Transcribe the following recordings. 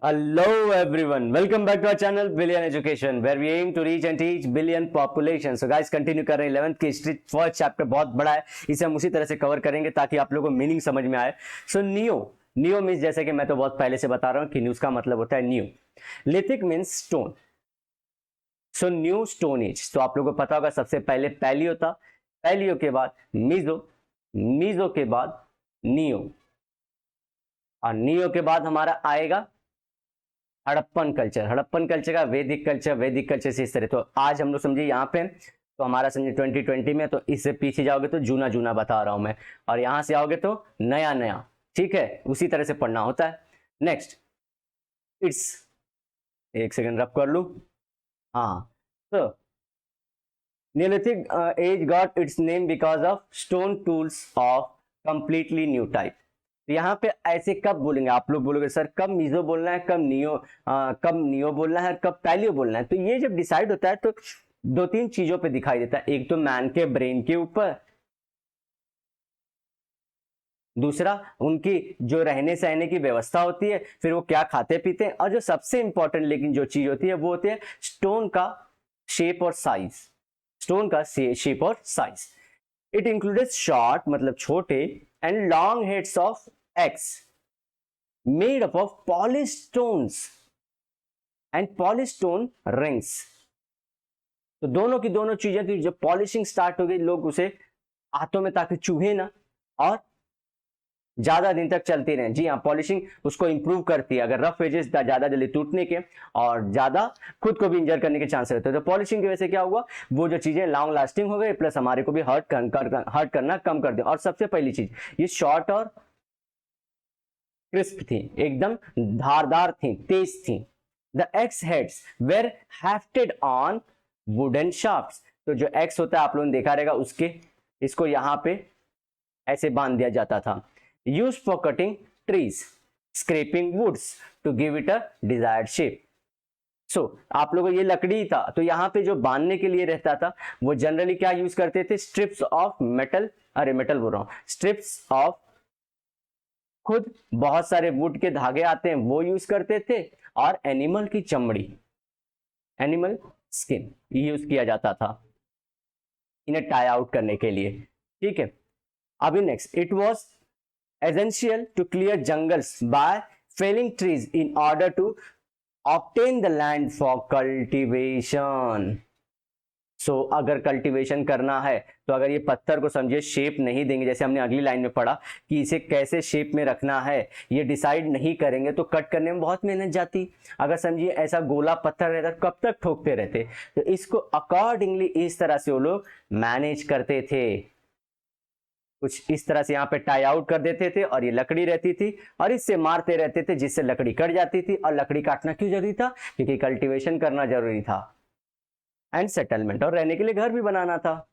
Hello everyone, welcome back to our channel Billion Education where we aim to reach and teach billion population. So guys continue कर रहे हैं 11th की history. First chapter बहुत बड़ा है, इसे हम उसी तरह से कवर करेंगे ताकि आप लोगों को मीनिंग समझ में आए। सो नियो मीन्स, जैसे कि मैं तो बहुत पहले से बता रहा हूँ कि न्यूज का मतलब होता है new. Lithic means stone. So new stone age. तो आप लोगों को पता होगा सबसे पहले पैलियो था, पैलियो के बाद मीजो, मीजो के बाद नियो, और नियो के बाद हमारा आएगा हड़प्पन कल्चर। हड़प्पन कल्चर का वैदिक कल्चर, वैदिक कल्चर से इस तरह। तो आज हम लोग समझे यहाँ पे, तो हमारा समझे 2020 में, तो इससे पीछे जाओगे तो जूना जूना बता रहा हूं मैं, और यहां से आओगे तो नया नया। ठीक है, उसी तरह से पढ़ना होता है। नेक्स्ट, इट्स, एक सेकंड रब कर लू। हाँ, तो Neolithic age got its name because of stone tools of completely new type। यहाँ पे ऐसे कब बोलेंगे आप लोग, बोलोगे सर कब मीजो बोलना है, कब नियो बोलना है, कब पैलियो बोलना है। तो ये जब डिसाइड होता है तो दो तीन चीजों पे दिखाई देता है। एक तो मैन के ब्रेन के ऊपर, दूसरा उनकी जो रहने सहने की व्यवस्था होती है, फिर वो क्या खाते पीते हैं, और जो सबसे इंपॉर्टेंट लेकिन जो चीज होती है वो होती है स्टोन का शेप और साइज। स्टोन का शेप और साइज। इट इंक्लूडेड शॉर्ट मतलब छोटे and long heads of x made up of polish stones and polish stone rings. तो दोनों की दोनों चीजें थी। जब पॉलिशिंग स्टार्ट हो गई, लोग उसे हाथों में ताकि चूहे ना और ज्यादा दिन तक चलती रहे। जी हाँ, पॉलिशिंग उसको इंप्रूव करती है। अगर रफ एजेस ज्यादा जल्दी टूटने के और ज्यादा खुद को भी इंजर करने के चांस रहते हैं, तो पॉलिशिंग की वजह से क्या हुआ, वो जो चीजें लॉन्ग लास्टिंग हो गई, प्लस हमारे को भी हर्ट करना कम कर दिया। और सबसे पहली चीज, ये शॉर्ट और क्रिस्प थी, एकदम धारदार थी, तेज थी। The axe heads were hafted on wooden shafts. तो जो एक्स होता है आप लोगों ने देखा रहेगा, उसके इसको यहां पे ऐसे बांध दिया जाता था। Used for cutting trees, scraping woods to give it a desired shape. So आप लोगों को ये लकड़ी था, तो यहाँ पे जो बांधने के लिए रहता था वो जनरली क्या यूज करते थे, स्ट्रिप्स ऑफ मेटल, अरे मेटल बोल रहा हूं, स्ट्रिप्स ऑफ खुद बहुत सारे वुड के धागे आते हैं वो यूज करते थे, और एनिमल की चमड़ी, एनिमल स्किन यूज किया जाता था इन्हें टाई आउट करने के लिए। ठीक है, अभी next, it was essential to clear jungles by felling trees in order to obtain the land for cultivation। so अगर कल्टीवेशन करना है तो अगर ये पत्थर को समझिए शेप नहीं देंगे, जैसे हमने अगली लाइन में पढ़ा कि इसे कैसे शेप में रखना है ये डिसाइड नहीं करेंगे तो कट करने में बहुत मेहनत जाती। अगर समझिए ऐसा गोला पत्थर रहता कब तक ठोकते रहते, तो इसको अकॉर्डिंगली इस तरह से वो लोग मैनेज करते थे। कुछ इस तरह से यहाँ पे टाई आउट कर देते थे, और ये लकड़ी रहती थी और इससे मारते रहते थे जिससे लकड़ी कट जाती थी। और लकड़ी काटना क्यों जरूरी था, क्योंकि कल्टीवेशन करना जरूरी था एंड सेटलमेंट, और रहने के लिए घर भी बनाना था।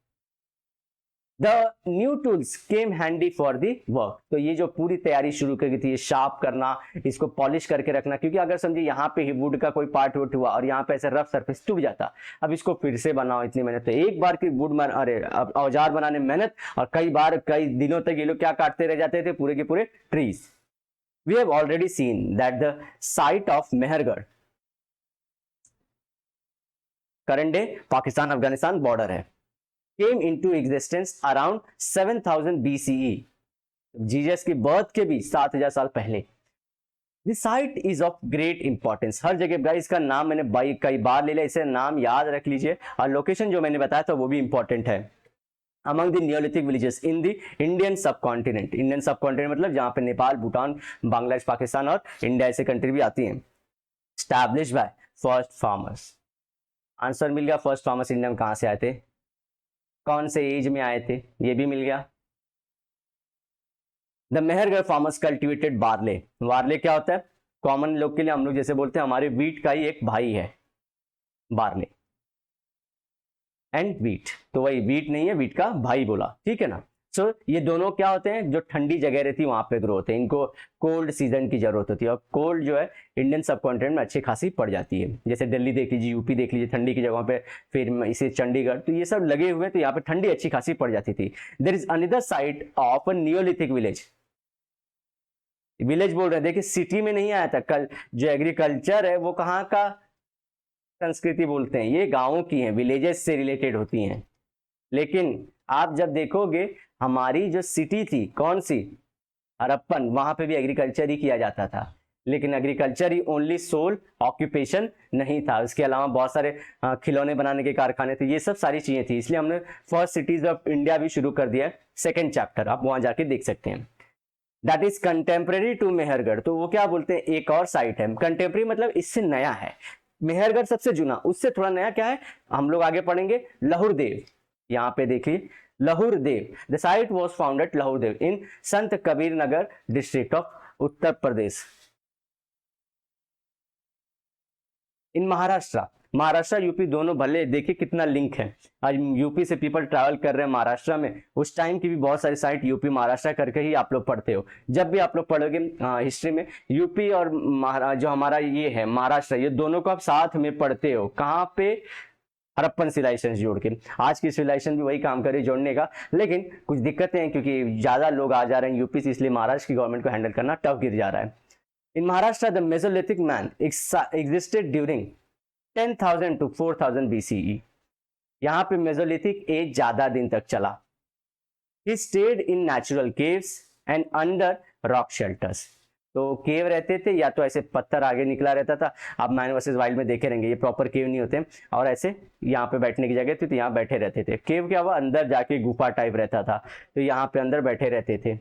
The new tools came handy for the work. तो ये जो पूरी तैयारी शुरू कर थी, ये शार्प करना, इसको पॉलिश करके रखना, क्योंकि अगर समझिए यहाँ पे ही वुड का कोई पार्ट वुट हुआ और यहाँ पे ऐसे रफ सरफेस टूट जाता, अब इसको फिर से बनाओ, इतनी मेहनत। तो एक बार की अरे औजार बनाने में मेहनत, और कई बार कई दिनों तक ये लोग क्या काटते रह जाते थे, पूरे के पूरे trees. We have already seen that the site of Mehrgarh, current day Pakistan Afghanistan border है, came into existence around 7000 BCE, Jesus की बर्थ के भी 7000 साल पहले। This site is of great importance। हर जगह गाइस इसका नाम मैंने कई बार ले लिया, इसे नाम याद रख लीजिए, और लोकेशन जो मैंने बताया था वो भी इंपॉर्टेंट है। Among the Neolithic villages in the Indian subcontinent, Indian subcontinent मतलब जहां पे नेपाल, भूटान, बांग्लादेश, पाकिस्तान और इंडिया ऐसे कंट्री भी आती हैं। Established by first farmers। Answer मिल गया, फर्स्ट फार्मर्स इंडिया में कहां से आए थे, कौन से एज में आए थे, ये भी मिल गया। The Mehrgarh farmers cultivated barley. Barley क्या होता है, कॉमन लोग के लिए हम लोग जैसे बोलते हैं हमारे वीट का ही एक भाई है बार्ले, एंड वीट, तो वही वीट नहीं है, वीट का भाई बोला, ठीक है ना। सो ये दोनों क्या होते हैं, जो ठंडी जगह रहती है वहां पे ग्रो होते हैं, इनको कोल्ड सीजन की जरूरत होती है, और कोल्ड जो है इंडियन सबकॉन्टिनेंट में अच्छी खासी पड़ जाती है। जैसे दिल्ली देख लीजिए, यूपी देख लीजिए, ठंडी की जगहों पे, फिर इसे चंडीगढ़, तो ये सब लगे हुए, तो यहाँ पे ठंडी अच्छी खासी पड़ जाती थी। There is another site of a Neolithic village, village बोल रहे हैं, देखिए सिटी में नहीं आया था। कल जो एग्रीकल्चर है वो कहाँ का संस्कृति बोलते हैं, ये गांवों की है, विलेजेस से रिलेटेड होती हैं। लेकिन आप जब देखोगे हमारी जो सिटी थी कौन सी, हड़प्पन, वहां पे भी एग्रीकल्चर ही किया जाता था, लेकिन एग्रीकल्चर ही ओनली सोल ऑक्यूपेशन नहीं था, उसके अलावा बहुत सारे खिलौने बनाने के कारखाने थे, ये सब सारी चीजें थी। इसलिए हमने फर्स्ट सिटीज ऑफ इंडिया भी शुरू कर दिया है, सेकेंड चैप्टर आप वहां जाके देख सकते हैं। That is contemporary to Mehrgarh, तो वो क्या बोलते हैं, एक और साइट है। कंटेम्प्रेरी मतलब इससे नया है, मेहरगढ़ सबसे जुना, उससे थोड़ा नया क्या है हम लोग आगे पढ़ेंगे। लहुरदेव, यहाँ पे देखिए Lahuradewa, the site was founded Lahuradewa in Sant Kabir Nagar district of Uttar Pradesh in Maharashtra. Maharashtra UP दोनों भले, देखिए कितना लिंक है। आज यूपी से पीपल ट्रैवल कर रहे हैं महाराष्ट्र में, उस टाइम की भी बहुत सारी साइट यूपी महाराष्ट्र करके ही आप लोग पढ़ते हो। जब भी आप लोग पढ़ोगे हिस्ट्री में यूपी और जो हमारा ये है महाराष्ट्र, ये दोनों को आप साथ में पढ़ते हो। कहाँ पे, हड़प्पन सिविलाइजेशन जोड़ के। आज की सिविलाइजेशन भी वही काम करे जोड़ने का, लेकिन कुछ दिक्कतें हैं क्योंकि ज्यादा लोग आ जा रहे हैं यूपी से, इसलिए महाराष्ट्र की गवर्नमेंट को हैंडल करना टफ गिर जा रहा है। In Maharashtra the mesolithic man existed during 10,000 to 4,000 BCE। यहाँ पे मेसोलिथिक एज ज्यादा दिन तक चला। He stayed in natural caves and under rock shelters। तो केव रहते थे या तो ऐसे पत्थर आगे निकला रहता था, आप मैन वर्सेस वाइल्ड में देखे रहेंगे, ये प्रॉपर केव नहीं होते, और ऐसे यहाँ पे बैठने की जगह थी तो यहाँ बैठे रहते थे। केव क्या हुआ, अंदर जाके गुफा टाइप रहता था, तो यहाँ पे अंदर बैठे रहते थे,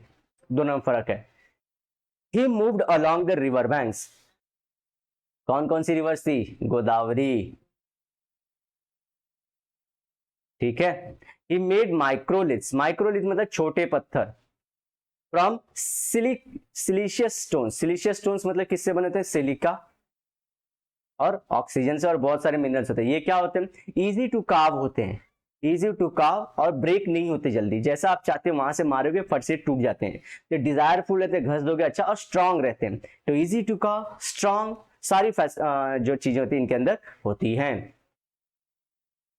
दोनों में फर्क है। He moved along the river banks। कौन कौन सी रिवर्स थी, गोदावरी, ठीक है। He made microliths, माइक्रोलिथ मतलब छोटे पत्थर, from siliceous stones, siliceous stones मतलब किससे बने थे, सिलिका और ऑक्सीजन से, और बहुत सारे मिनरल्स होते हैं। ये क्या होते हैं, इजी टू कार्व होते हैं, इजी टू कार्व और ब्रेक नहीं होते जल्दी, जैसा आप चाहते हो वहां से मारोगे फट से टूट जाते हैं। तो डिजायरफुल रहते हैं, घस दोगे अच्छा, और स्ट्रांग रहते हैं। तो इजी टू कार्व, स्ट्रांग, सारी जो चीजें होती हैं इनके अंदर होती हैं।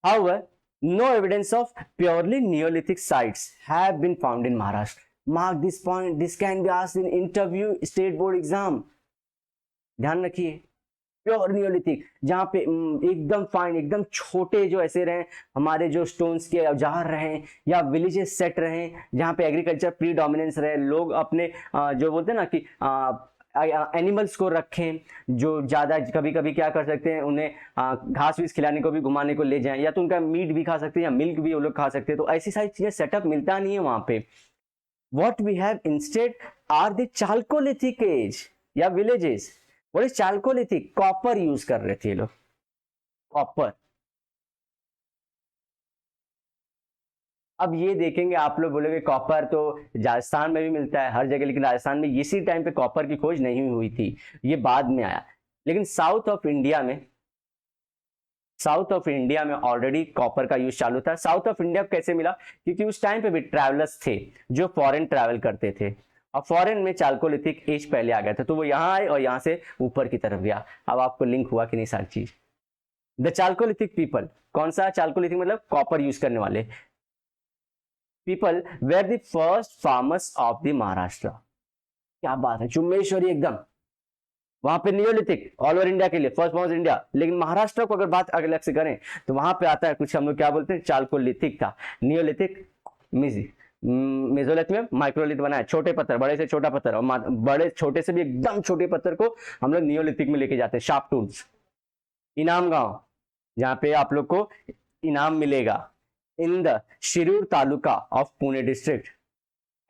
However, no evidence of purely Neolithic sites have been found in Maharashtra. Mark this point. This can be asked in interview, state board exam. ध्यान रखिए, प्योर नियोलिथिक जहाँ पे एकदम फाइन, एकदम छोटे जो ऐसे रहे हमारे जो स्टोन्स के औजार रहे, या विलेजेस सेट रहे जहाँ पे एग्रीकल्चर प्रीडोमिनेंस रहे, लोग अपने जो बोलते हैं ना कि एनिमल्स को रखें, जो ज्यादा कभी कभी क्या कर सकते हैं, उन्हें घास वीस खिलाने को भी, घुमाने को ले जाएं, या तो उनका मीट भी खा सकते हैं या मिल्क भी वो लोग खा सकते हैं। तो ऐसी सारी चीजें सेटअप मिलता नहीं है वहां पे। What we have instead are the chalcolithic age या villages. What is chalcolithic, copper use कर रहे थे ये लोग, कॉपर। अब ये देखेंगे आप लोग बोलोगे कॉपर तो राजस्थान में भी मिलता है हर जगह, लेकिन राजस्थान में इसी टाइम पे कॉपर की खोज नहीं हुई थी, ये बाद में आया। लेकिन साउथ ऑफ इंडिया में ऑलरेडी कॉपर का यूज चालू था। साउथ ऑफ इंडिया कैसे मिला, क्योंकि उस टाइम पे भी ट्रैवलर्स थे जो फॉरेन ट्रैवल करते थे, और फॉरेन में चाल्कोलिथिक एज पहले आ गया था, तो वो यहाँ आए और यहाँ से ऊपर की तरफ गया। अब आपको लिंक हुआ कि नहीं सारी चीज। द चाल्कोलिथिक पीपल, कौन सा चाल्कोलिथिक मतलब कॉपर यूज करने वाले people, were the first farmers of the Maharashtra. क्या बात है, चुम्बेश्वरी एकदम, वहां पे नियोलिथिक ऑल ओवर इंडिया के लिए फर्स्ट फार्मर्स इंडिया। लेकिन महाराष्ट्र को अगर बात अलग से करें तो वहां पे आता है कुछ हम लोग क्या बोलते हैं, चाल्कोलिथिक था। नियोलिथिक मेसोलिथ में माइक्रोलिथ बनाया, छोटे पत्थर, बड़े से छोटा पत्थर, और बड़े छोटे से भी एकदम छोटे पत्थर को हम लोग नियोलिथिक में लेके जाते हैं। शार्प टूल्स, इनाम गांव जहां पे आप लोग को इनाम मिलेगा, in the Shirur taluka of Pune district,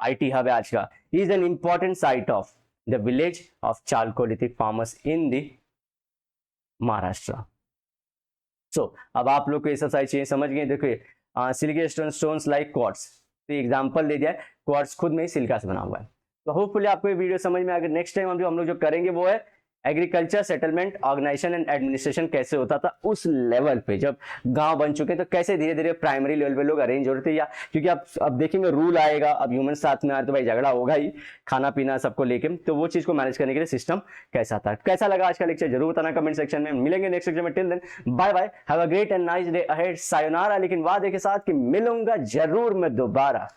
IT hub है आज का, is an important site of the village of chalcolithic farmers in the Maharashtra. So अब आप लोग को ये सब सारी चीजें समझ गए। देखिए सिलिका स्टोन्स लाइक क्वार्ट्ज, तो एग्जांपल दे दिया है, क्वार्ट्ज खुद में ही सिलिका से बना हुआ है। तो होपफुली आपको ये वीडियो समझ में आ गया। नेक्स्ट टाइम हम लोग जो करेंगे वो है agriculture settlement organisation and administration कैसे होता था उस लेवल पे, जब गांव बन चुके तो कैसे धीरे धीरे प्राइमरी लेवल पे लोग अरेंज हो रहे थे, या क्योंकि अब देखेंगे रूल आएगा, अब ह्यूमन साथ में आए तो भाई झगड़ा होगा ही, खाना पीना सबको लेके, तो वो चीज को मैनेज करने के लिए सिस्टम कैसा था। कैसा लगा आज का लेक्चर जरूर बताना कमेंट सेक्शन में। मिलेंगे नेक्स्ट लेक्चर में, till then bye bye, have a great and nice day ahead, sayonara, लेकिन वादे के साथ कि मिलूंगा जरूर मैं दोबारा।